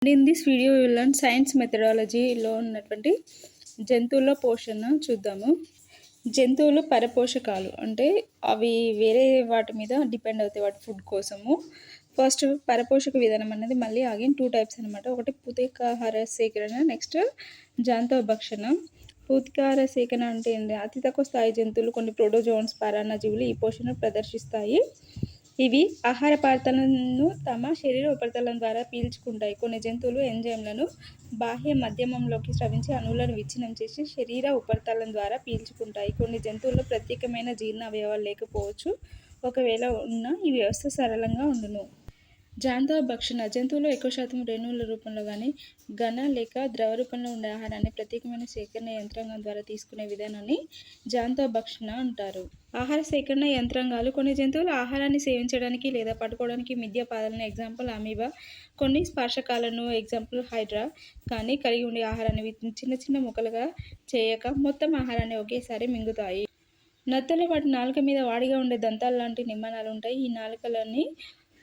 In this video you learn science మెథడాలజీలో ఉన్నటువంటి జంతువుల పోషణ చూద్దాము. జంతువులు పరపోషకాలు అంటే అవి వేరే వాటి మీద డిపెండ్ అవుతాయి వాటి ఫుడ్ కోసము. ఫస్ట్ పరపోషక విధానం అనేది మళ్ళీ అగైన్ 2 టైప్స్ అనమాట. ఒకటి పూతికాహార సేకరణ, నెక్స్ట్ జాంతవ భక్షణ. పూతికాహార సేకరణ అంటే ఏంటి? అతి తక్కువ స్థాయి జంతువులు కొన్ని ప్రోటోజోన్స్ పరాన్నజీవులు ఈ పోషణ ప్రదర్శిస్తాయి. ఇవి ఆహార పదార్థాలను తమ శరీర ఉపరితలం ద్వారా పీల్చుకుంటాయి. కొన్ని జంతువులు ఎంజైమ్లను బాహ్య మాధ్యమంలోకి స్రవించి అణువులను విచ్ఛిన్నం చేసి శరీర ఉపరితలం ద్వారా పీల్చుకుంటాయి. కొన్ని జంతువుల్లో ప్రత్యేకమైన జీర్ణ అవయవాలు లేకపోవచ్చు. ఒకవేళ ఉన్నా ఈ వ్యవస్థ సరళంగా ఉండును. జాంతవ భక్షణ జంతువులు ఎక్కువ శాతం రేణువుల రూపంలో కానీ ఘన లేక ద్రవ రూపంలో ఉండే ఆహారాన్ని ప్రత్యేకమైన సేకరణ యంత్రాంగం ద్వారా తీసుకునే విధానాన్ని జాంతవ భక్షణ అంటారు. ఆహార సేకరణ యంత్రాంగాలు కొన్ని జంతువులు ఆహారాన్ని సేవించడానికి లేదా పట్టుకోవడానికి మిథ్య పాదాలను ఎగ్జాంపుల్ అమీబా, కొన్ని స్పర్శకాలను ఎగ్జాంపుల్ హైడ్రా కానీ కలిగి ఉండే ఆహారాన్ని చిన్న చిన్న ముక్కలుగా చేయక మొత్తం ఆహారాన్ని ఒకేసారి మింగుతాయి. నత్తలు వాటి నాలుక మీద వాడిగా ఉండే దంతాలు లాంటి నిర్మాణాలు ఉంటాయి. ఈ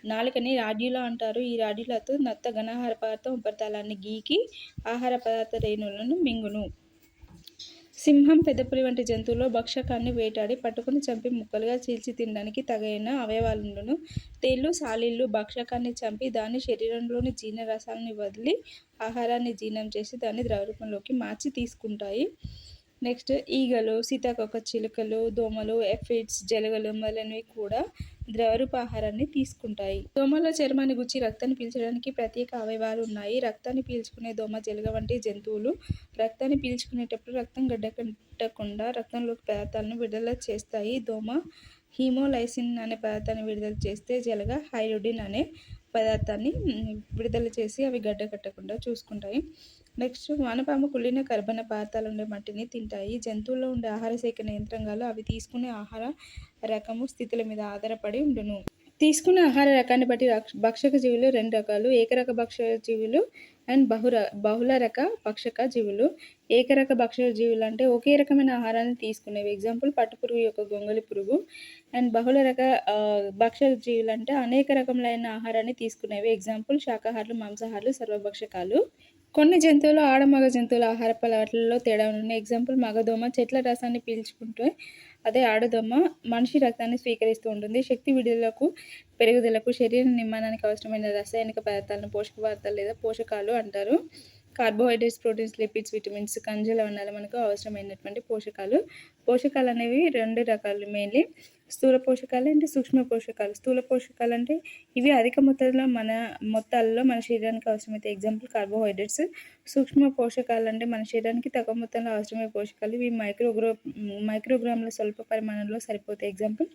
నాలుకని రాడ్యులా అంటారు. ఈ రాడ్యులాతో నత్త ఘనాహార పదార్థం ఉపరితలాన్ని గీకి ఆహార పదార్థ రేణువులను మింగును. సింహం, పెద్దపులి వంటి జంతువుల్లో భక్షకాన్ని వేటాడి పట్టుకుని చంపి ముక్కలుగా చీల్చి తినడానికి తగైన అవయవాలుండును. తేళ్లు, సాలీళ్ళు భక్షకాన్ని చంపి దాని శరీరంలోని జీర్ణ రసాలని వదిలి ఆహారాన్ని జీర్ణం చేసి దాన్ని ద్రవరూపంలోకి మార్చి తీసుకుంటాయి. నెక్స్ట్ ఈగలు, సీతాకోక చిలుకలు, దోమలు, ఎఫిడ్స్, జలగలు మొదలైనవి కూడా ద్రవరూప ఆహారాన్ని తీసుకుంటాయి. దోమల చర్మాన్ని గుచ్చి రక్తాన్ని పీల్చడానికి ప్రత్యేక అవయవాలు ఉన్నాయి. రక్తాన్ని పీల్చుకునే దోమ, జలగ వంటి జంతువులు రక్తాన్ని పీల్చుకునేటప్పుడు రక్తం గడ్డకట్టకుండా రక్తంలోకి పదార్థాలను విడుదల చేస్తాయి. దోమ హీమోలైసిన్ అనే పదార్థాన్ని విడుదల చేస్తే జలగ హైరోడిన్ అనే పదార్థాన్ని విడుదల చేసి అవి గడ్డ కట్టకుండా చూసుకుంటాయి. నెక్స్ట్ వానపాము కుళ్ళిన కర్బన పదార్థాలు ఉండే మట్టిని తింటాయి. జంతువుల్లో ఉండే ఆహార సేకరణ యంత్రాంగాలు అవి తీసుకునే ఆహార రకము స్థితుల మీద ఆధారపడి ఉండును. తీసుకున్న ఆహార రకాన్ని బట్టి భక్షక జీవులు 2 రకాలు: ఏకరక భక్షక జీవులు అండ్ బహుళ రక భక్షక జీవులు. ఏకరక భక్షక జీవులు అంటే ఒకే రకమైన ఆహారాన్ని తీసుకునేవి, ఎగ్జాంపుల్ పట్టుపురుగు యొక్క గొంగళి పురుగు. అండ్ బహుళ రక భక్షక జీవులు అంటే అనేక రకములైన ఆహారాన్ని తీసుకునేవి, ఎగ్జాంపుల్ శాకాహారులు, మాంసాహారులు, సర్వభక్షకాలు. కొన్ని జంతువులు ఆడ మగ జంతువుల ఆహార అలవాట్లలో తేడా ఉన్నాయి, ఎగ్జాంపుల్ మగదోమ చెట్ల రసాన్ని పీల్చుకుంటే అదే ఆడదోమ మనిషి రక్తాన్ని స్వీకరిస్తూ ఉంటుంది. శక్తి విడుదలకు, పెరుగుదలకు, శరీర నిర్మాణానికి అవసరమైన రసాయనిక పదార్థాలను పోషక పదార్థాలు లేదా పోషకాలు అంటారు. కార్బోహైడ్రేట్స్, ప్రోటీన్స్, లిపిడ్స్, విటమిన్స్, ఖనిజ లవణాలు మనకు అవసరమైనటువంటి పోషకాలు. పోషకాలు అనేవి 2 రకాలు, మెయిన్లీ స్థూల పోషకాలు అంటే సూక్ష్మ పోషకాలు. స్థూల పోషకాలు అంటే ఇవి అధిక మొత్తాల్లో మన శరీరానికి అవసరమైతే, ఎగ్జాంపుల్ కార్బోహైడ్రేట్స్. సూక్ష్మ పోషకాలు అంటే మన శరీరానికి తక్కువ మొత్తంలో అవసరమయ్యే పోషకాలు, ఇవి మైక్రోగ్రాముల స్వల్ప పరిమాణంలో సరిపోతాయి, example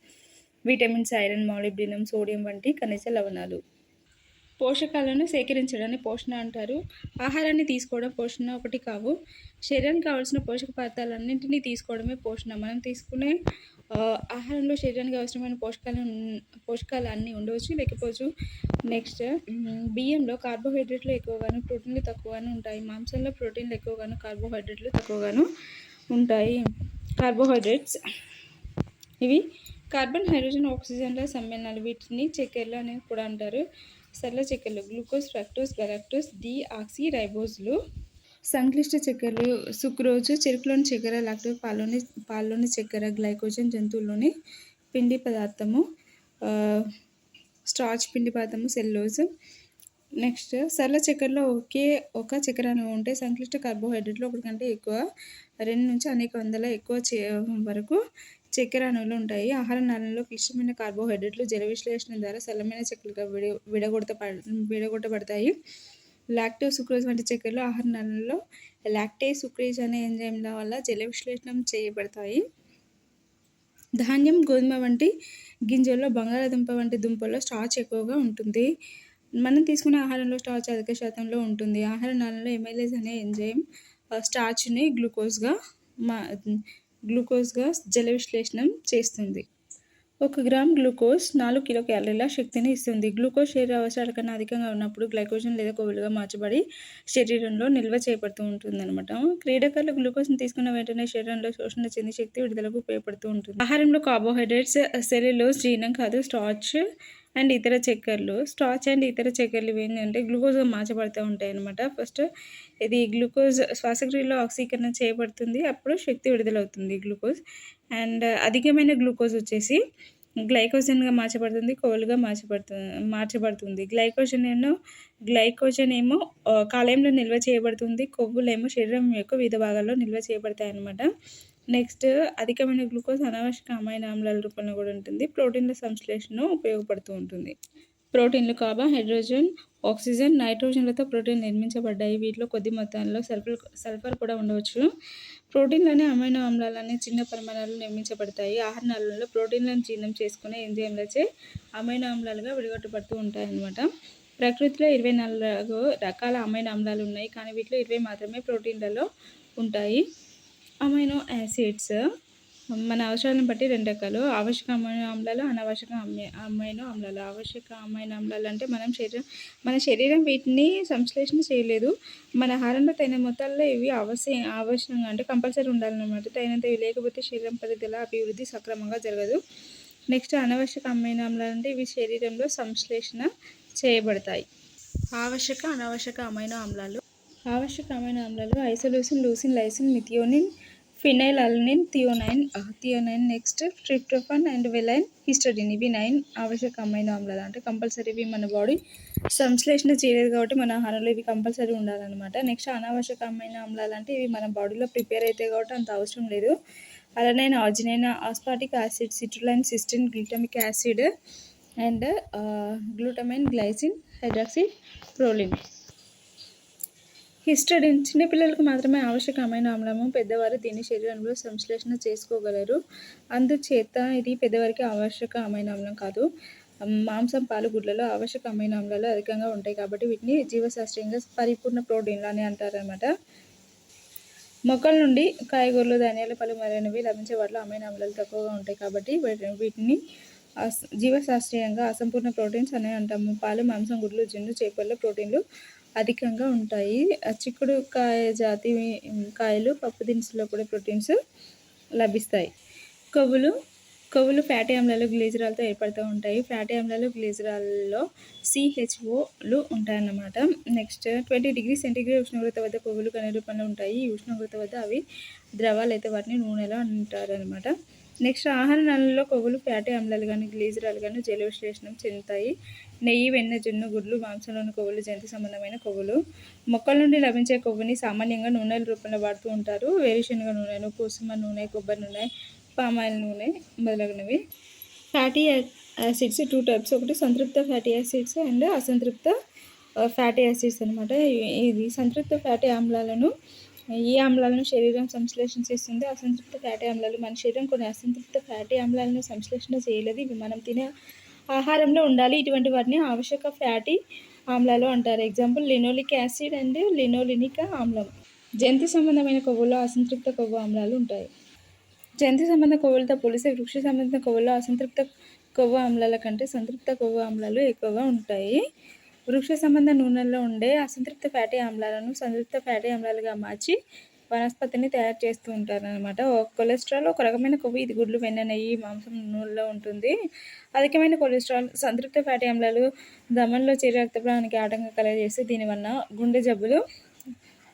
vitamins, iron, molybdenum, sodium వంటి ఖనిజ లవణాలు. పోషకాలను సేకరించడాన్ని పోషణ అంటారు. ఆహారాన్ని తీసుకోవడం పోషణ ఒకటి కావు. శరీరానికి కావాల్సిన పోషక పదార్థాలన్నింటినీ తీసుకోవడమే పోషణ. మనం తీసుకునే ఆహారంలో శరీరానికి అవసరమైన పోషకాలు అన్నీ ఉండవచ్చు, లేకపోవచ్చు. నెక్స్ట్ బియ్యంలో కార్బోహైడ్రేట్లు ఎక్కువగాను, ప్రోటీన్లు తక్కువగాను ఉంటాయి. మాంసంలో ప్రోటీన్లు ఎక్కువగాను, కార్బోహైడ్రేట్లు తక్కువగాను ఉంటాయి. కార్బోహైడ్రేట్స్ ఇవి కార్బన్, హైడ్రోజన్, ఆక్సిజన్ల సమ్మేళనాలు. వీటిని చక్కెరలు అని కూడా అంటారు. సరళ చక్కెరలు గ్లూకోజ్, ఫ్రక్టోజ్, గలాక్టోజ్, డిఆక్సీరైబోజ్లు. సంక్లిష్ట చక్కెరలు సుక్రోజ్ చెరుకులోని చక్కెర, లాక్టోజ్ పాల్లోని చక్కెర, గ్లైకోజన్ జంతువుల్లోని పిండి పదార్థము, స్టార్చ్ పిండి పదార్థము, సెల్యులోజ్. నెక్స్ట్ సరళ చక్కెరలో ఒకే ఒక చక్కెర అణువు ఉంటే సంక్లిష్ట కార్బోహైడ్రేట్లు 1 కంటే ఎక్కువ, 2 నుంచి అనేక వందల ఎక్కువ వరకు చక్కెర అణువులు ఉంటాయి. ఆహార నాళంలో క్లిష్టమైన కార్బోహైడ్రేట్లు జల విశ్లేషణ ద్వారా సరళమైన చక్కెరలుగా విడగొట్టబడతాయి. లాక్టోజ్, సుక్రోజ్ వంటి చక్కెరలు ఆహార నాళంలో లాక్టేజ్, సుక్రేజ్ అనే ఎంజైమ్ల వల్ల జల విశ్లేషణ చేయబడతాయి. ధాన్యం, గోధుమ వంటి గింజల్లో, బంగాళాదుంప వంటి దుంపల్లో స్టార్చ్ ఎక్కువగా ఉంటుంది. మనం తీసుకునే ఆహారంలో స్టార్చ్ అధిక శాతంలో ఉంటుంది. ఆహార నాళంలో ఎమైలేజ్ అనే ఎంజైమ్ స్టార్చ్ని గ్లూకోజ్గా జల విశ్లేషణం చేస్తుంది. 1 గ్రామ్ గ్లూకోజ్ 4 కిలోకాలరీల శక్తిని ఇస్తుంది. గ్లూకోజ్ శరీర అవసరాల కన్నా అధికంగా ఉన్నప్పుడు గ్లైకోజన్ లేదా కొవ్వులుగా మార్చబడి శరీరంలో నిల్వ చేయబడుతూ ఉంటుందన్నమాట. క్రీడాకారులు గ్లూకోజ్ని తీసుకున్న వెంటనే శరీరంలో శోషణ చెంది శక్తి విడుదలకు ఉపయోగపడుతూ ఉంటుంది. ఆహారంలో కార్బోహైడ్రేట్స్, సెల్యులోజ్ జీర్ణం కాదు, స్టార్చ్ అండ్ ఇతర చక్కెరలు. స్టార్చ్ అండ్ ఇతర చక్కెరలు ఇవేంటంటే గ్లూకోజ్‌గా మార్చబడుతూ ఉంటాయన్నమాట. ఫస్ట్ ఇది గ్లూకోజ్ శ్వాసక్రియలో ఆక్సీకరణ చేయబడుతుంది. అప్పుడు శక్తి విడుదలవుతుంది గ్లూకోజ్. అండ్ అధికమైన గ్లూకోజ్ వచ్చేసి గ్లైకోజన్‌గా మార్చబడుతుంది. కొవ్వులుగా మార్చబడుతుంది. గ్లైకోజన్ ఏమో కాలేయంలో నిల్వ చేయబడుతుంది. కొవ్వులేమో శరీరం యొక్క వివిధ భాగాల్లో నిల్వ చేయబడతాయన్నమాట. నెక్స్ట్ అధికమైన గ్లూకోజ్ అనావశ్యక అమైనో ఆమ్లాల రూపంలో కూడా ఉంటుంది. ప్రోటీన్ల సంశ్లేషణ ఉపయోగపడుతూ ఉంటుంది. ప్రోటీన్లు కార్బోహైడ్రోజన్, ఆక్సిజన్, నైట్రోజన్లతో ప్రోటీన్ నిర్మించబడ్డాయి. వీటిలో కొద్ది మొత్తంలో సల్ఫర్ కూడా ఉండవచ్చు. ప్రోటీన్లనే అమైనో ఆమ్లాలనే చిన్న పరిమాణాలు నిర్మించబడతాయి. ఆహార నాళాలలో ప్రోటీన్లను జీర్ణం చేసుకునే ఎంజైమ్లచే అమైనో ఆమ్లాలుగా విడగొట్టబడుతూ ఉంటాయన్నమాట. ప్రకృతిలో 24 రకాల అమైనో ఆమ్లాలు ఉన్నాయి, కానీ వీటిలో 20 మాత్రమే ప్రోటీన్లలో ఉంటాయి. అమైనో యాసిడ్స్ మన అవసరాలను బట్టి 2 రకాలు: ఆవశ్యక అమైనో ఆమ్లాలు, అనావశ్యక అమైనో ఆమ్లాలు. ఆవశ్యక అమైనో ఆమ్లాలు అంటే మన శరీరం వీటిని సంశ్లేషణ చేయలేదు. మన ఆహారంలో తగిన మొత్తాల్లో ఇవి ఆవశ్యంగా అంటే కంపల్సరీ ఉండాలన్నమాట. తగినంత ఇవి లేకపోతే శరీరం పరిధిలో అభివృద్ధి సక్రమంగా జరగదు. నెక్స్ట్ అనావశ్యక అమైనో ఆమ్లాలు అంటే ఇవి శరీరంలో సంశ్లేషణ చేయబడతాయి. ఆవశ్యక అనావశ్యక అమైనో ఆమ్లాలు. ఆవశ్యక అమైనో ఆమ్లాలు isoleucine, leucine, lysine, methionine, phenylalanine, threonine, next tryptophan and valine, histidine. ఇవి 9 ఆవశ్యక అమైనో ఆమ్లాలు. అంటే కంపల్సరీ ఇవి మన బాడీ సంశ్లేషణ చేయలేదు కాబట్టి మన ఆహారంలో ఇవి కంపల్సరీ ఉండాలన్నమాట. నెక్స్ట్ అనావశ్యక అమైనో ఆమ్లాలు అంటే ఇవి మన బాడీలో ప్రిపేర్ అవుతాయి కాబట్టి అంత అవసరం లేదు. Alanine, arginine, aspartic acid, citrulline, cystine, glutamic acid and glutamine, glycine, hydroxyproline. Histidine చిన్నపిల్లలకు మాత్రమే ఆవశ్యక అమైనో ఆమ్లము. పెద్దవారు దీన్ని శరీరంలో సంశ్లేషణ చేసుకోగలరు. అందుచేత ఇది పెద్దవారికి ఆవశ్యక అమైనో ఆమ్లం కాదు. మాంసం, పాలు, గుడ్లలో ఆవశ్యక అమైనో ఆమ్లాలు అధికంగా ఉంటాయి కాబట్టి వీటిని జీవశాస్త్రీయంగా పరిపూర్ణ ప్రోటీన్లు అని అంటారన్నమాట. మొక్కల నుండి కాయగూరలు, ధాన్యాలు, పలు మొదలైనవి లభించే వాటిలో అమైనో ఆమ్లాలు తక్కువగా ఉంటాయి కాబట్టి వీటిని జీవశాస్త్రీయంగా అసంపూర్ణ ప్రోటీన్స్ అని అంటాము. పాలు, మాంసం, గుడ్లు, జున్ను, చేపల్లో ప్రోటీన్లు అధికంగా ఉంటాయి. చిక్కుడు కాయ జాతి కాయలు, పప్పు దినుసుల్లో కూడా ప్రోటీన్స్ లభిస్తాయి. కొవ్వులు ఫ్యాటీ ఆమ్లాలు, గ్లిజరాల్తో ఏర్పడుతూ ఉంటాయి. ఫ్యాటీ ఆమ్లాలు, గ్లిజరాల్లో CHOలు ఉంటాయన్నమాట. నెక్స్ట్ 20 డిగ్రీ సెంటీగ్రేడ్ ఉష్ణోగ్రత వద్ద కొవ్వులు కణిక రూపంలో ఉంటాయి. ఈ ఉష్ణోగ్రత వద్ద అవి ద్రవాలు అయితే వాటిని నూనెలో అంటారనమాట. నెక్స్ట్ ఆహార నాళాలలో కొవ్వులు, ఫ్యాటీ ఆమ్లాలు కానీ గ్లిజరాల్ కానీ జల విశ్లేషణం చెందుతాయి. నెయ్యి, వెన్న, జున్ను, గుడ్లు, మాంసంలోని కొవ్వులు జంతు సంబంధమైన కొవ్వులు. మొక్కల నుండి లభించే కొవ్వుని సామాన్యంగా నూనెల రూపంలో వాడుతూ ఉంటారు. వేరుశనగ నూనెను, కుసుమ నూనె, కొబ్బరి నూనె, పామాయిల్ నూనె మొదలగునవి. Fatty acids 2 types. ఒకటి సంతృప్త ఫ్యాటీ యాసిడ్స్ అండ్ అసంతృప్త ఫ్యాటీ యాసిడ్స్ అనమాట. ఇది సంతృప్త ఫ్యాటీ ఆమ్లాలను ఈ ఆమ్లాలను శరీరం సంశ్లేషణ చేస్తుంది. అసంతృప్త ఫ్యాటీ ఆమ్లాలు మన శరీరం కొన్ని అసంతృప్త ఫ్యాటీ ఆమ్లాలను సంశ్లేషణ చేయలేదు. ఇవి మనం తినే ఆహారంలో ఉండాలి. ఇటువంటి వాటిని ఆవశ్యక ఫ్యాటీ ఆమ్లాలు అంటారు. Example linoleic acid and linolenic ఆమ్లం. జంతు సంబంధమైన కొవ్వుల్లో అసంతృప్త కొవ్వు ఆమ్లాలు ఉంటాయి. జంతు సంబంధ కొవ్వులతో పోలిస్తే వృక్ష సంబంధిత కొవ్వుల్లో అసంతృప్త కొవ్వు ఆమ్లాల కంటే సంతృప్త కొవ్వు ఆమ్లాలు ఎక్కువగా ఉంటాయి. వృక్ష సంబంధ నూనెల్లో ఉండే అసంతృప్త ఫ్యాటీ ఆమ్లాలను సంతృప్త ఫ్యాటీ ఆమ్లాలుగా మార్చి వనస్పతిని తయారు చేస్తూ ఉంటారనమాట. కొలెస్ట్రాల్ ఒక రకమైన కొవ్వు. ఇది గుడ్లు, వెన్న, నెయ్యి, మాంసం, నూనెలో ఉంటుంది. అధికమైన కొలెస్ట్రాల్, సంతృప్త ఫ్యాటీ ఆమ్లాలు దమనంలో చేరి రక్త ప్రవాహానికి ఆటంకం కలగజేస్తే దీనివల్ల గుండె జబ్బులు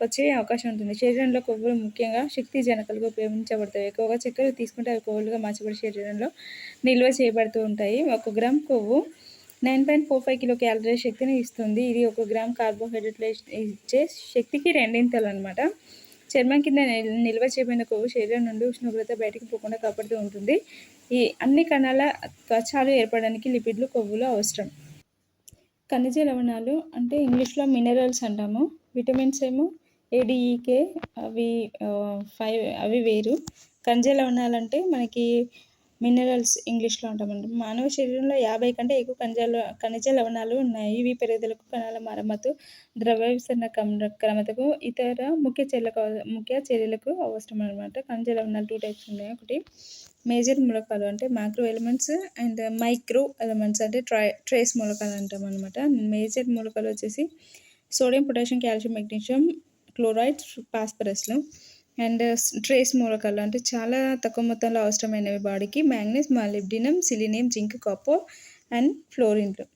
వచ్చే అవకాశం ఉంటుంది. శరీరంలో కొవ్వులు ముఖ్యంగా శక్తి జనకాలుగా ఉపయోగించబడతాయి. ఎక్కువగా చక్కెర తీసుకుంటే అవి కొవ్వులుగా మార్చబడి శరీరంలో నిల్వ చేయబడుతూ ఉంటాయి. 1 గ్రామ్ కొవ్వు 9.45 కిలో క్యాలరీల శక్తిని ఇస్తుంది. ఇది 1 గ్రామ్ కార్బోహైడ్రేట్లు ఇచ్చే శక్తికి 2 అనమాట. చర్మం కింద నిల్వ చేయబడిన కొవ్వు శరీరం నుండి ఉష్ణోగ్రత బయటకు పోకుండా కాపాడుతూ ఉంటుంది. ఈ అన్ని కణాల త్వచాలు ఏర్పడడానికి లిపిడ్లు, కొవ్వులు అవసరం. ఖనిజ లవణాలు అంటే ఇంగ్లీష్లో మినరల్స్ అంటాము. విటమిన్స్ ఏమో ADEK అవి వేరు. ఖనిజ లవణాలు అంటే మనకి మినరల్స్ ఇంగ్లీష్లో అంటామంట. మానవ శరీరంలో 50 కంటే ఎక్కువ ఖనిజ లవణాలు ఉన్నాయి. ఇవి పెరుగుదలకు, కణాల మరమ్మతు, ద్రవ్య విస్తరణ క్రమతకు, ఇతర ముఖ్య చర్యలకు అవసరం అనమాట. ఖనిజ లవణాలు 2 టైప్స్ ఉన్నాయి. ఒకటి మేజర్ మూలకాలు అంటే micro elements and micro elements అంటే ట్రేస్ మూలకాలు అంటాం అనమాట. మేజర్ మూలకాలు వచ్చేసి sodium, potassium, calcium, magnesium, chloride, ఫాస్ఫరస్లు. అండ్ ట్రేస్ మూలకాలు అంటే చాలా తక్కువ మొత్తంలో అవసరమైనవి బాడీకి: manganese, molybdenum, selenium, zinc, copper and ఫ్లోరిన్లు.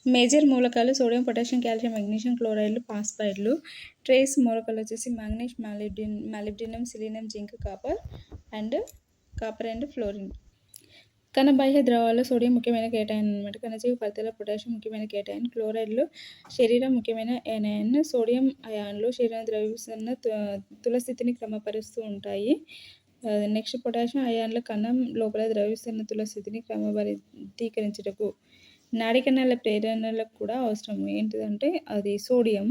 మేజర్ మూలకాలు సోడియం, పొటాషియం, కాల్షియం, మెగ్నీషియం, క్లోరైడ్లు, ఫాస్ఫైడ్లు. ట్రేస్ మూలకాలు వచ్చేసి manganese, molybdenum, selenium, zinc, copper and fluorine. కణ బాహ్య ద్రవాల్లో సోడియం ముఖ్యమైన కేటయాన్ అనమాట. కణజీవ పదార్థాల్లో పొటాషియం ముఖ్యమైన కేటయాన్. క్లోరైడ్లు శరీరం ముఖ్యమైన ఎనయాన్. సోడియం అయాన్లు శరీరాన్ని ద్రవీకరిస్తున్న తుల స్థితిని క్రమపరుస్తూ ఉంటాయి. నెక్స్ట్ పొటాషియం అయాన్లు కణం లోపల ద్రవిస్తున్న తుల స్థితిని క్రమబద్ధీకరించుటకు నాడీ కణాల ప్రేరణలకు కూడా అవసరం. ఏంటిదంటే అది సోడియం.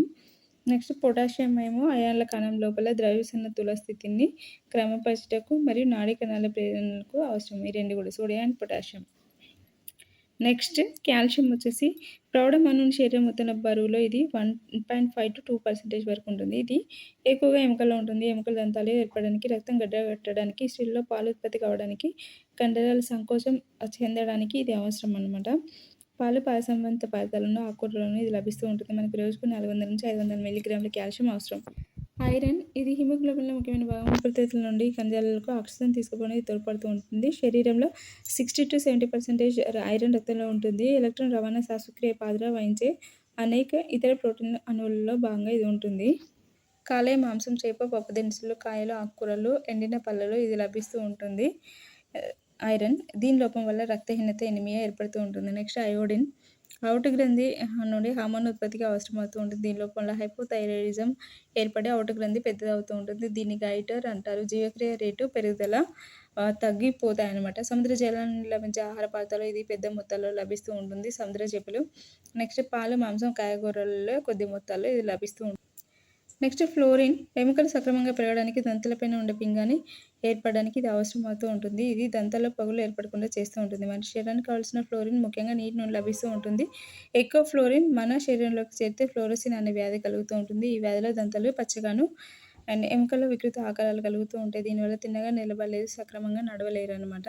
నెక్స్ట్ పొటాషియం ఏమో అయాన్ల కణం లోపల ద్రవిస్తున్న తుల స్థితిని క్రమపరచుటకు మరియు నాడీ కణాల ప్రేరణలకు అవసరం. ఈ రెండు కూడా sodium and potassium. Next calcium వచ్చేసి ప్రౌఢమానవుని శరీరం మొత్తం బరువులో ఇది 1.5 to 2% వరకు ఉంటుంది. ఇది ఎక్కువగా ఎముకల్లో ఉంటుంది. ఎముకల దంతాలు ఏర్పడడానికి, రక్తం గడ్డగట్టడానికి, స్త్రీల్లో పాలు ఉత్పత్తి కావడానికి, కండరాల సంకోచం చెందడానికి ఇది అవసరం అన్నమాట. పాల సంబంధిత పదార్థాలను, ఆకుకూరలను ఇది లభిస్తూ ఉంటుంది. మనకు రోజుకు 400 నుంచి 500 మిల్లీగ్రాముల కాల్షియం అవసరం. ఐరన్ ఇది హిమోగ్లోబిన్లో ముఖ్యమైన భాగం. ఊపిరితిత్తుల నుండి కణజాలాలకు ఆక్సిజన్ తీసుకుపోవడానికి తోడ్పడుతూ ఉంటుంది. శరీరంలో 60 to 70% ఐరన్ రక్తంలో ఉంటుంది. ఎలక్ట్రాన్ రవాణా శ్వాసక్రియ పాత్ర వహించే అనేక ఇతర ప్రోటీన్ అణువులలో భాగంగా ఇది ఉంటుంది. కాలేయ, మాంసం, చేప, పప్పు దినుసులు, కాయలు, ఆకుకూరలు, ఎండిన పళ్ళలో ఇది లభిస్తూ ఉంటుంది. ఐరన్ దీని లోపం వల్ల రక్తహీనత, ఎనిమియా ఏర్పడుతూ ఉంటుంది. నెక్స్ట్ అయోడిన్ ఔటు గ్రంథి నుండి హార్మోన్ ఉత్పత్తికి అవసరమవుతూ ఉంటుంది. దీని లోపల హైపోథైరాయిడిజం ఏర్పడి ఔటు గ్రంథి పెద్దదవుతూ ఉంటుంది. దీన్ని గైటర్ అంటారు. జీవక్రియ రేటు పెరుగుదల తగ్గిపోతాయన్నమాట. సముద్ర జలాన్ని లభించే ఆహార పదార్థాలు ఇది పెద్ద మొత్తాల్లో లభిస్తూ ఉంటుంది. సముద్ర చేపలు. నెక్స్ట్ పాలు, మాంసం, కాయగూరలలో కొద్ది మొత్తాల్లో ఇది లభిస్తూ ఉంటుంది. నెక్స్ట్ ఫ్లోరిన్ ఎముకలు సక్రమంగా పెరగడానికి, దంతాలపైన ఉండే పింగాణి ఏర్పడడానికి ఇది అవసరం అవుతూ ఉంటుంది. ఇది దంతాల్లో పగులు ఏర్పడకుండా చేస్తూ ఉంటుంది. మన శరీరానికి కావాల్సిన ఫ్లోరిన్ ముఖ్యంగా నీటి నుండి లభిస్తూ ఉంటుంది. ఎక్కువ ఫ్లోరిన్ మన శరీరంలోకి చేరితే ఫ్లోరోసిన్ అనే వ్యాధి కలుగుతూ ఉంటుంది. ఈ వ్యాధిలో దంతాలు పచ్చగాను అండ్ ఎముకల్లో వికృత ఆకారాలు కలుగుతూ ఉంటాయి. దీనివల్ల తిన్నగా నిలబడలేదు, సక్రమంగా నడవలేరు అనమాట.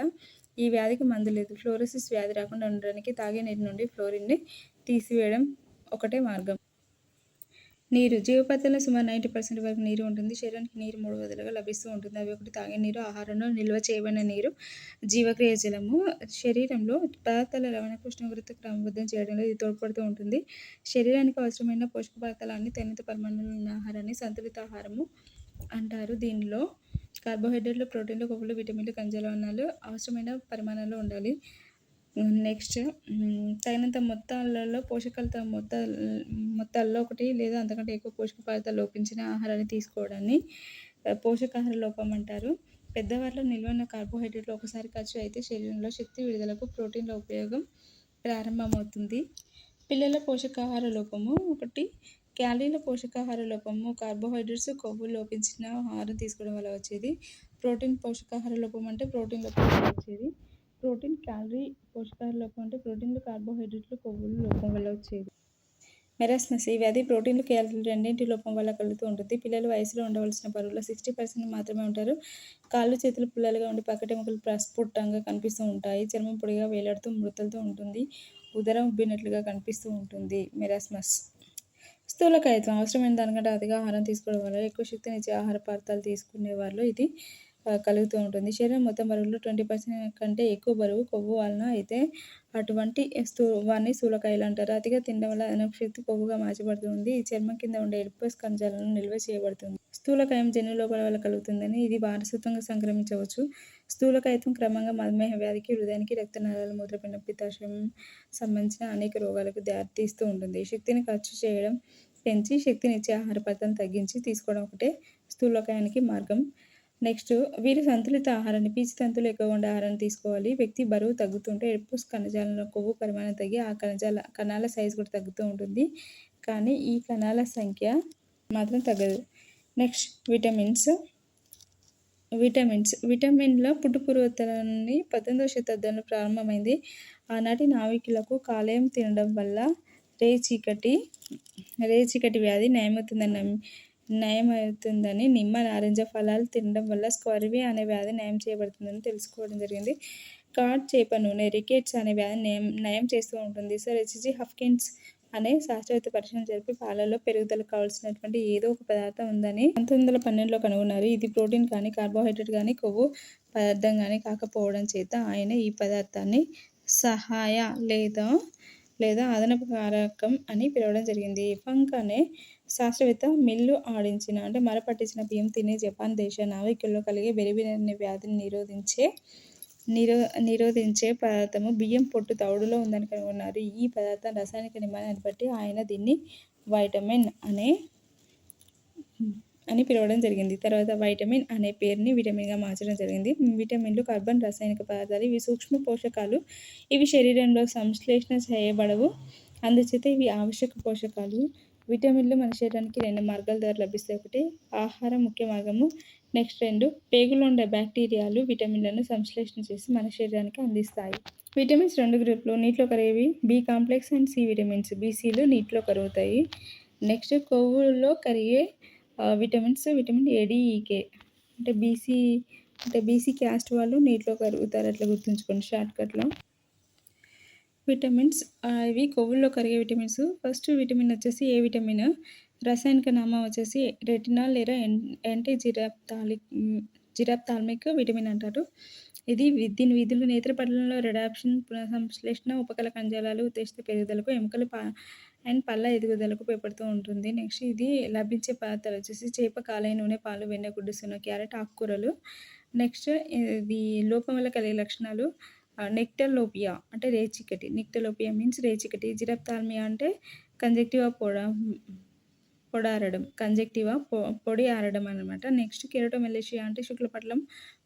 ఈ వ్యాధికి మందు లేదు. ఫ్లోరోసిస్ వ్యాధి రాకుండా ఉండడానికి తాగే నీటి నుండి ఫ్లోరిన్ని తీసివేయడం ఒకటే మార్గం. నీరు జీవపదార్థంలో సుమారు 90% వరకు నీరు ఉంటుంది. శరీరానికి నీరు 3 విధాలుగా లభిస్తూ ఉంటుంది. అవి ఒకటి తాగే నీరు, ఆహారంలో నిల్వ చేయబడిన నీరు, జీవక్రియ జలము. శరీరంలో పదార్థాల రవాణాకు ఉష్ణోగ్రత క్రమబద్ధం చేయడంలో ఇది తోడ్పడుతూ ఉంటుంది. శరీరానికి అవసరమైన పోషక పదార్థాలన్నీ పరిమిత పరిమాణంలో ఉన్న ఆహారాన్ని సంతులిత ఆహారము అంటారు. దీనిలో కార్బోహైడ్రేట్లు, ప్రోటీన్లు, కొవ్వులు, విటమిన్లు, ఖనిజాలు అవసరమైన పరిమాణంలో ఉండాలి. నెక్స్ట్ తగినంత మొత్తాలలో పోషకాల మొత్తాల్లో ఒకటి లేదా అంతకంటే ఎక్కువ పోషక పదార్థాలు లోపించిన ఆహారాన్ని తీసుకోవడాన్ని పోషకాహార లోపం అంటారు. పెద్దవారిలో నిల్వ ఉన్న కార్బోహైడ్రేట్లు ఒకసారి ఖర్చు అయితే శరీరంలో శక్తి విడుదలకు ప్రోటీన్ల ఉపయోగం ప్రారంభమవుతుంది. పిల్లల పోషకాహార లోపము ఒకటి క్యాలరీల పోషకాహార లోపము, కార్బోహైడ్రేట్స్, కొవ్వు లోపించిన ఆహారం తీసుకోవడం వల్ల వచ్చేది. ప్రోటీన్ పోషకాహార లోపం అంటే ప్రోటీన్ లోపం వల్ల వచ్చేది. ప్రోటీన్ క్యాలరీ పోషకాహార లోపం అంటే ప్రోటీన్లు, కార్బోహైడ్రేట్లు, కొవ్వులు లోపం వల్ల వచ్చేది. మెరాస్మస్ ఈ వ్యాధి ప్రోటీన్లు, క్యాలరీలు రెండింటి లోపం వల్ల కలుగుతూ ఉంటుంది. పిల్లలు వయసులో ఉండవలసిన బరువులో 60% మాత్రమే ఉంటారు. కాళ్ళు, చేతులు పుల్లలుగా ఉండి పక్కటెముకలు ప్రస్ఫుటంగా కనిపిస్తూ ఉంటాయి. చర్మం పొడిగా వేలాడుతూ మృతలతో ఉంటుంది. ఉదరం ఉబ్బినట్లుగా కనిపిస్తూ ఉంటుంది. మెరాస్మస్. స్థూలకాయత్వం అవసరమైన దానికంటే అతిగా ఆహారం తీసుకోవడం వల్ల ఎక్కువ శక్తినిచ్చే ఆహార పదార్థాలు తీసుకునే వారిలో ఇది కలుగుతూ ఉంటుంది. శరీరం మొత్తం బరువులో 20% కంటే ఎక్కువ బరువు కొవ్వు వలన అయితే అటువంటి వారిని స్థూలకాయలు అంటారు. అతిగా తినడం వల్ల అదనపు శక్తి కొవ్వుగా మార్చబడుతుంది. ఈ చర్మం కింద ఉండే ఎడిపోస్ కణజాలను నిల్వ చేయబడుతుంది. స్థూలకాయం జన్యు లోపాల వల్ల కలుగుతుందని ఇది వారసత్వంగా సంక్రమించవచ్చు. స్థూలకాయత్వం క్రమంగా మధుమేహ వ్యాధికి, హృదయానికి, రక్తనాళాల, మూత్రపిండం, పిత్తాశయం సంబంధించిన అనేక రోగాలకు దారితీస్తూ ఉంటుంది. శక్తిని ఖర్చు చేయడం పెంచి శక్తినిచ్చే ఆహార పదార్థాలను తగ్గించి తీసుకోవడం ఒకటే స్థూలకాయానికి మార్గం. నెక్స్ట్ వీరు సంతులిత ఆహారాన్ని, పీచు తంతులు ఎక్కువగా ఉండే ఆహారాన్ని తీసుకోవాలి. వ్యక్తి బరువు తగ్గుతుంటే ఎడిపోస్ కణజాలంలో కొవ్వు పరిమాణం తగ్గి ఆ కణాల సైజు కూడా తగ్గుతూ ఉంటుంది. కానీ ఈ కణాల సంఖ్య మాత్రం తగ్గదు. నెక్స్ట్ విటమిన్ల పుట్టుపూర్వోత్తరాన్ని 19వ శతాబ్దంలో ప్రారంభమైంది. ఆనాటి నావికులకు కాలేయం తినడం వల్ల రేచీకటి వ్యాధి నయమవుతుందని, నిమ్మ, నారింజ ఫలాలు తినడం వల్ల స్క్వర్వీ అనే వ్యాధి నయం చేయబడుతుందని తెలుసుకోవడం జరిగింది. కాడ్ చేప నూనె రికెట్స్ అనే వ్యాధిని నయం చేస్తూ ఉంటుంది. సర్ హెచ్.జి. హఫ్కిన్స్ అనే శాస్త్రవేత్త పరిశీలన జరిపి పాలలో పెరుగుదలకు కావాల్సినటువంటి ఏదో ఒక పదార్థం ఉందని 1912లో కనుగొన్నారు. ఇది ప్రోటీన్ కానీ, కార్బోహైడ్రేట్ కానీ, కొవ్వు పదార్థం కానీ కాకపోవడం చేత ఆయన ఈ పదార్థాన్ని సహాయ లేదా లేదా అదనపు కారకం అని పిలవడం జరిగింది. ఫంక్ అనే శాస్త్రవేత్త మిల్లు ఆడించిన అంటే మరపట్టించిన బియ్యం తినే జపాన్ దేశ నావికుల్లో కలిగే బెరిబెరి అనే వ్యాధిని నిరోధించే పదార్థము బియ్యం పొట్టు తవుడులో ఉందని కనుగొన్నారు. ఈ పదార్థం రసాయనిక నిర్మాణాన్ని బట్టి ఆయన దీన్ని వైటమిన్ అని పిలవడం జరిగింది. తర్వాత వైటమిన్ అనే పేరుని విటమిన్గా మార్చడం జరిగింది. విటమిన్లు కార్బన్ రాసాయనిక పదార్థాలు. ఇవి సూక్ష్మ పోషకాలు. ఇవి శరీరంలో సంశ్లేషణ చేయబడవు. అందుచేత ఇవి ఆవశ్యక పోషకాలు. విటమిన్లు మన శరీరానికి 2 మార్గాల ద్వారా లభిస్తాయి. ఒకటి ఆహారం ముఖ్య మార్గము. నెక్స్ట్ 2 పేగులో ఉండే బ్యాక్టీరియాలు విటమిన్లను సంశ్లేషణ చేసి మన శరీరానికి అందిస్తాయి. విటమిన్స్ 2 గ్రూపులు. నీటిలో కరిగేవి B complex and C vitamins. బీసీలు నీటిలో కరుగుతాయి. నెక్స్ట్ కొవ్వులో కరిగే విటమిన్స్ విటమిన్ ఏడిఈకే అంటే బీసీ క్యాస్ట్ వాళ్ళు నీటిలో కరుగుతారు. అట్లా గుర్తుంచుకోండి షార్ట్కట్లో. విటమిన్స్ ఇవి కొవ్వుల్లో కరిగే విటమిన్స్. ఫస్ట్ విటమిన్ వచ్చేసి ఏ విటమిన్. రసాయనిక నామం వచ్చేసి రెటినాల్ లేదా యాంటీ జిరాప్థాల్మిక్ విటమిన్ అంటారు. దీని విధులు నేత్రపటలంలో రెడాప్షన్, పునఃసంశ్లేషణ, ఉపకల కణజాలాలు ఉత్తేజిత పెరుగుదలకు, ఎముకలు అండ్ పళ్ళ ఎదుగుదలకు ఉపయోగపడుతూ ఉంటుంది. నెక్స్ట్ ఇది లభించే పదార్థాలు వచ్చేసి చేప, కాలేయ నూనె, పాలు, వెన్న, గుడ్డు, సొన, క్యారెట్, ఆకుకూరలు. నెక్స్ట్ ఇది లోపం వల్ల కలిగే లక్షణాలు నెక్టలోపియా అంటే రేచికటి. నెక్టలోపియా మీన్స్ రేచికటి. జిరాప్థాల్మియా అంటే కంజక్టివా పొడారడం. పొడి ఆరడం అనమాట. నెక్స్ట్ కెరటోమెలేషియా అంటే శుక్లపటలం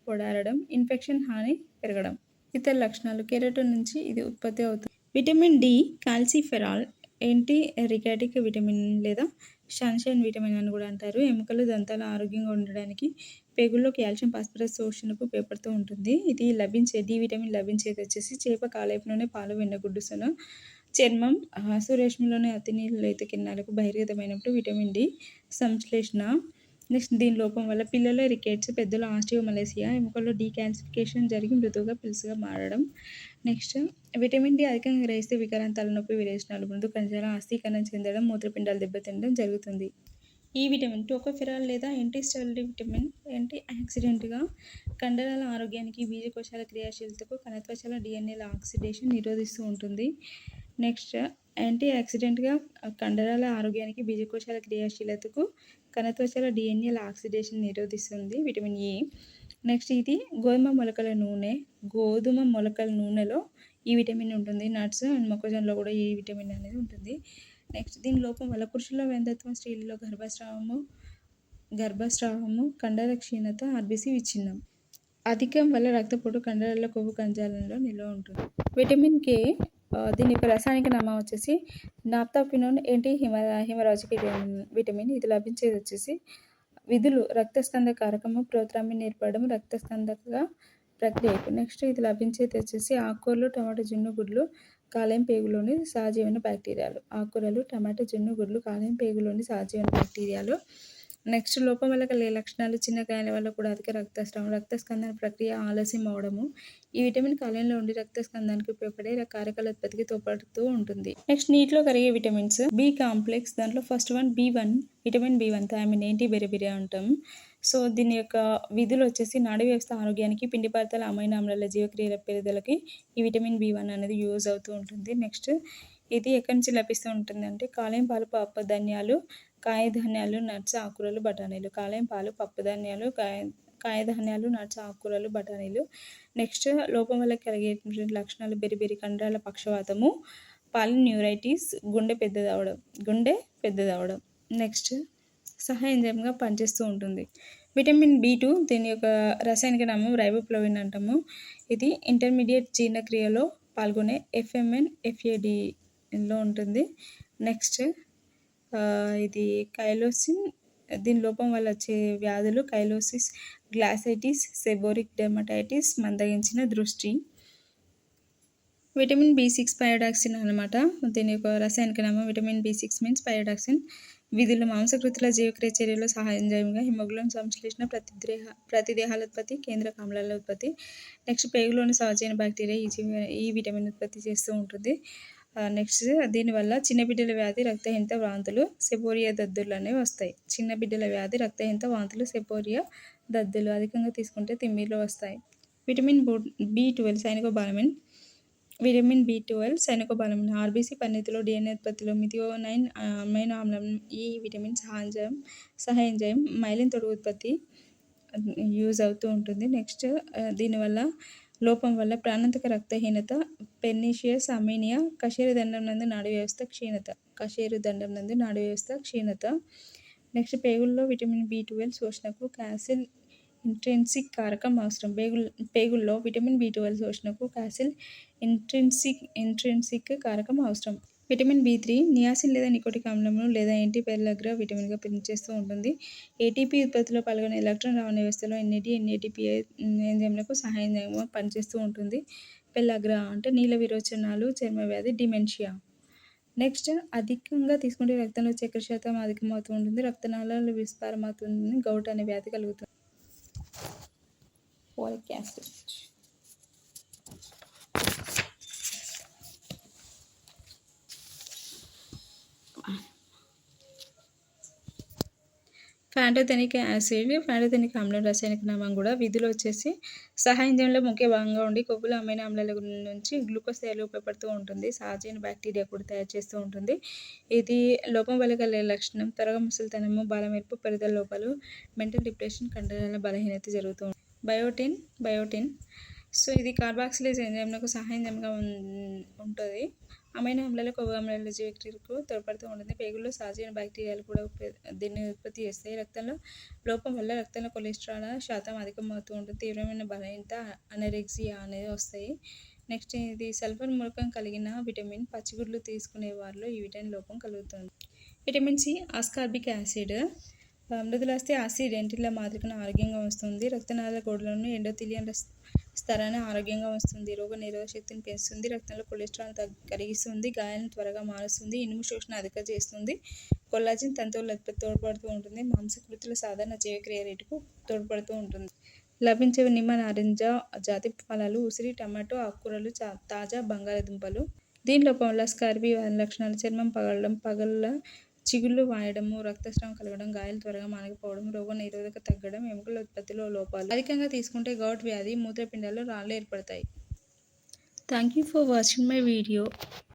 పొడారడం. ఇన్ఫెక్షన్ హాని పెరగడం. ఇతర లక్షణాలు కెరటోన్ నుంచి ఇది ఉత్పత్తి అవుతుంది. Vitamin D calciferol anti rachitic vitamin లేదా సన్షైన్ విటమిన్ అని కూడా అంటారు. ఎముకలు, దంతాలు ఆరోగ్యంగా ఉండడానికి, పేగుల్లో కాల్షియం, ఫాస్ఫరస్ శోషణకు ఉపయోగపడుతూ ఉంటుంది. ఇది డి విటమిన్ లభించేది వచ్చేసి చేప, కాలేయపు నూనె, పాలు, వెన్న, గుడ్డు, సొన, చర్మం, సూర్యరశ్మిలోని అతి నీలలేత కిరణాలకు బహిర్గతమైనప్పుడు విటమిన్ డి సంశ్లేషణ. నెక్స్ట్ దీని లోపం వల్ల పిల్లల్లో రికెట్స్, పెద్దలో ఆస్టియోమలేసియా, ఎముకల్లో డీకాల్సిఫికేషన్ జరిగి మృదువుగా పిలుసుగా మారడం. నెక్స్ట్ విటమిన్ డి అధికంగా గ్రహిస్తే వికారం, తలనొప్పి, విరేచనాలు, మృదు కణజాలం ఆస్థికరణం చెందడం, మూత్రపిండాలు దెబ్బతినడం జరుగుతుంది. ఈ విటమిన్ టోకోఫెరాల్ లేదా యాంటీస్టెరాయిడ్ విటమిన్ యాంటీ ఆక్సిడెంట్గా కండరాల ఆరోగ్యానికి, బీజకోశాల క్రియాశీలతకు, కణత్వచాల డిఎన్ఏల ఆక్సిడేషన్ నిరోధిస్తూ ఉంటుంది. నెక్స్ట్ యాంటీ ఆక్సిడెంట్గా కండరాల ఆరోగ్యానికి, బీజకోశాల క్రియాశీలతకు, కణత్వచాల డిఎన్ఏల ఆక్సిడేషన్ నిరోధిస్తుంది విటమిన్ ఏ. నెక్స్ట్ ఇది గోధుమ మొలకల నూనెలో ఈ విటమిన్ ఉంటుంది. నట్స్ అండ్ మొక్కజొన్నలో కూడా ఈ విటమిన్ అనేది ఉంటుంది. నెక్స్ట్ దీని లోపం వల్ల పురుషుల్లో వెంధత్వం, స్త్రీలలో గర్భస్రావము, కండర క్షీణత, ఆర్బీసీ విచ్ఛిన్నం. అధికం వల్ల రక్తపోటు, కండరాల కొవ్వు కణజాలంలో నిల్వ ఉంటుంది. విటమిన్ కే దీని యొక్క రసాయనిక నామం వచ్చేసి నాప్తాక్వినోన్ యాంటీ హిమరాజిక్ విటమిన్. ఇది లభించేది వచ్చేసి విధులు రక్తస్కంద కారకము, ప్రోత్రాంబిన్ ఏర్పడడం, రక్తస్కందక ప్రక్రియకు. నెక్స్ట్ ఇది లభించేది వచ్చేసి ఆకుకూరలు, టమాటా, జున్ను, గుడ్లు, కాలేయం పేగులోని సహజీవన బ్యాక్టీరియాలు. ఆకుకూరలు, టమాటా, జున్ను, గుడ్లు, కాలేయం పేగులోని సహజీవన బ్యాక్టీరియాలు. నెక్స్ట్ లోపం వల్ల కలిగే లక్షణాలు చిన్న గాయాల వల్ల కూడా అధిక రక్తస్రావం, రక్తస్కందన ప్రక్రియ ఆలస్యం అవడము. ఈ విటమిన్ కాలేయంలో ఉండి రక్తస్కందానికి ఉపయోగపడే కారకాల ఉత్పత్తికి తోడ్పడుతూ ఉంటుంది. నెక్స్ట్ నీటిలో కరిగే విటమిన్స్ బి కాంప్లెక్స్. దాంట్లో first one B1 vitamin B1 thiamine ఏంటి బెరిబెరి అంటాం. సో దీని యొక్క విధులు వచ్చేసి నాడీ వ్యవస్థ ఆరోగ్యానికి, పిండి పదార్థాల అమైనో ఆమ్లాల జీవక్రియల పెరుగుదలకి ఈ విటమిన్ B1 అనేది యూజ్ అవుతూ ఉంటుంది. నెక్స్ట్ ఇది ఎక్కడి నుంచి లభిస్తూ ఉంటుంది అంటే కాలేయం, పాలు, పప్పు ధాన్యాలు, కాయధాన్యాలు, నట్స్, ఆకుకూరలు, బఠానీలు. కాలేయం, పాలు, పప్పు ధాన్యాలు, కాయధాన్యాలు, నట్స్, ఆకుకూరలు, బఠానీలు. నెక్స్ట్ లోపం వల్ల కలిగేటువంటి లక్షణాలు బెరిబెరి, కండరాల పక్షవాతము, పాలిన్యూరైటిస్, గుండె పెద్దదవడం. నెక్స్ట్ సహాయ ఎంజైమ్గా పనిచేస్తూ ఉంటుంది. విటమిన్ B2 దీని యొక్క రసాయనిక నామం రైబోఫ్లావిన్ అంటాము. ఇది ఇంటర్మీడియట్ జీర్ణక్రియలో పాల్గొనే FMN/FADలో ఉంటుంది. నెక్స్ట్ ఇది కైలోసిన్. దీని లోపం వల్ల వచ్చే వ్యాధులు కైలోసిస్, గ్లాసైటిస్, సెబోరిక్ డెర్మటైటిస్, మందగించిన దృష్టి. విటమిన్ B6 పయోడాక్సిన్ అనమాట. దీని యొక్క రసాయనిక నామం విటమిన్ B6 మీన్స్ పయోడాక్సిన్. విధులు మాంసకృతుల జీవక్రియ చర్యలో సహాయ ఎంజైమ్గా హిమోగ్లోబిన్ సంశ్లేషణ, ప్రతిదేహాల ఉత్పత్తి, కేంద్రక ఆమ్లాల ఉత్పత్తి. నెక్స్ట్ పేగులోని సహజీవన బ్యాక్టీరియా ఈ విటమిన్ ఉత్పత్తి చేస్తూ ఉంటుంది. నెక్స్ట్ దీనివల్ల చిన్నబిడ్డల వ్యాధి, రక్తహీనత, వాంతులు, సెపోరియా దద్దులు అనేవి వస్తాయి. చిన్నబిడ్డల వ్యాధి, రక్తహీనత, వాంతులు, సెపోరియా దద్దులు అధికంగా తీసుకుంటే తిమ్మిర్లు వస్తాయి. Vitamin B12 cyanocobalamin vitamin B12 cyanocobalamin. RBC పరిణతిలో, DNA ఉత్పత్తిలో మిథియోనైన్ అమైనో ఆమ్లం ఈ విటమిన్ సహఎంజైమ్ మైలిన్ తొడుగు ఉత్పత్తి యూజ్ అవుతూ ఉంటుంది. నెక్స్ట్ దీనివల్ల లోపం వల్ల ప్రాణాంతక రక్తహీనత, పెర్నీషియస్ అనీమియా, కశేరుదండం నందు నాడీ వ్యవస్థ క్షీణత. నెక్స్ట్ పేగుల్లో విటమిన్ B12 శోషణకు కాల్షియం ఇంట్రిన్సిక్ కారకం అవసరం. పేగుల్లో విటమిన్ B12 శోషణకు కాల్షియం ఇంట్రిన్సిక్ కారకం అవసరం. విటమిన్ B3 నియాసిన్ లేదా నికోటిక్ ఆమ్లము లేదా యాంటీపెర్లాగ్రా విటమిన్గా పనిచేస్తూ ఉంటుంది. ఏటీపీ ఉత్పత్తిలో పాల్గొనే ఎలక్ట్రాన్ రవాణా వ్యవస్థలో NAD/NADP ఎంజైమ్లకు సహాయంగా పనిచేస్తూ ఉంటుంది. పెర్లాగ్రా అంటే నీల విరోచనాలు, చర్మ వ్యాధి, డిమెన్షియా. నెక్స్ట్ అధికంగా తీసుకుంటే రక్తంలో చక్కెర శాతం అధికమవుతూ ఉంటుంది. రక్తనాళాలు విస్పారమవుతుంది. గౌట్ అనే వ్యాధి కలుగుతుంది. Folic acid. Pantothenic acid, pantothenic ఆమ్లం రసాయనిక నామం కూడా. విధులు వచ్చేసి సహఎంజైమ్లో ముఖ్య భాగంగా ఉండి కొవ్వులు అమైనో ఆమ్లాల నుంచి గ్లూకోజ్ తయారీలో ఉపయోగపడుతూ ఉంటుంది. సహజమైన బ్యాక్టీరియా కూడా తయారు చేస్తూ ఉంటుంది. ఇది లోపం వల్ల కలిగే లక్షణం త్వరగా ముసలితనము, బాలమేర్పు, పెరుగుదల లోపాలు, మెంటల్ డిప్రెషన్, కండరాల బలహీనత జరుగుతూ ఉంటుంది. బయోటిన్ సో ఇది కార్బాక్సిలేజ్ ఎంజైమ్లకు సహఎంజైమ్గా ఉంటుంది. అమైనో ఆమ్లాలు కొవ్వు ఆమ్లాల జీవక్రియకు తోడ్పడుతూ ఉంటుంది. పేగుల్లో సహజమైన బ్యాక్టీరియాలు కూడా దీన్ని ఉత్పత్తి చేస్తాయి. రక్తంలో లోపం వల్ల రక్తంలో కొలెస్ట్రాల్ శాతం అధికమవుతూ ఉంటుంది. తీవ్రమైన బలహీనత, అనరెక్సియా అనేది వస్తాయి. నెక్స్ట్ ఇది సల్ఫర్ మూలకం కలిగిన విటమిన్. పచ్చిగుడ్లు తీసుకునే వారిలో ఈ విటమిన్ లోపం కలుగుతుంది. విటమిన్ సి ఆస్కార్బిక్ యాసిడ్ మృదులాస్థి యాసిడ్ ఎంటిల్ల మాత్రికను ఆరోగ్యంగా ఉంచుతుంది. రక్తనాళాల గోడలను ఎండోథీలియల్ స్తరాన్ని ఆరోగ్యంగా ఉంచుతుంది. రోగ నిరోధక శక్తిని పెంచుతుంది. రక్తంలో కొలెస్ట్రాల్ కరిగిస్తుంది. గాయాలను త్వరగా మారుస్తుంది. ఇనుము శోషణ అధిక చేస్తుంది. కొల్లాజెన్ తంతువుల ఉత్పత్తి తోడ్పడుతూ ఉంటుంది. మాంసకృతుల సాధారణ జీవక్రియ రేటుకు తోడ్పడుతూ ఉంటుంది. లభించేవి నిమ్మ, నారింజ జాతి ఫలాలు, ఉసిరి, టమాటో, ఆకుకూరలు, తాజా బంగాళాదుంపలు. దీని లోపం వల్ల స్కార్బీ లక్షణాలు చర్మం పగలడం, పగళ్ళ చిగుళ్ళు వాయడము, రక్తస్రావం కలగడం, గాయాలు త్వరగా మానకపోవడం, రోగ నిరోధక తగ్గడం, ఎముకల ఉత్పత్తిలో లోపాలు. అధికంగా తీసుకుంటే గౌట్ వ్యాధి, మూత్రపిండాల్లో రాళ్ళు ఏర్పడతాయి. Thank you for watching my video.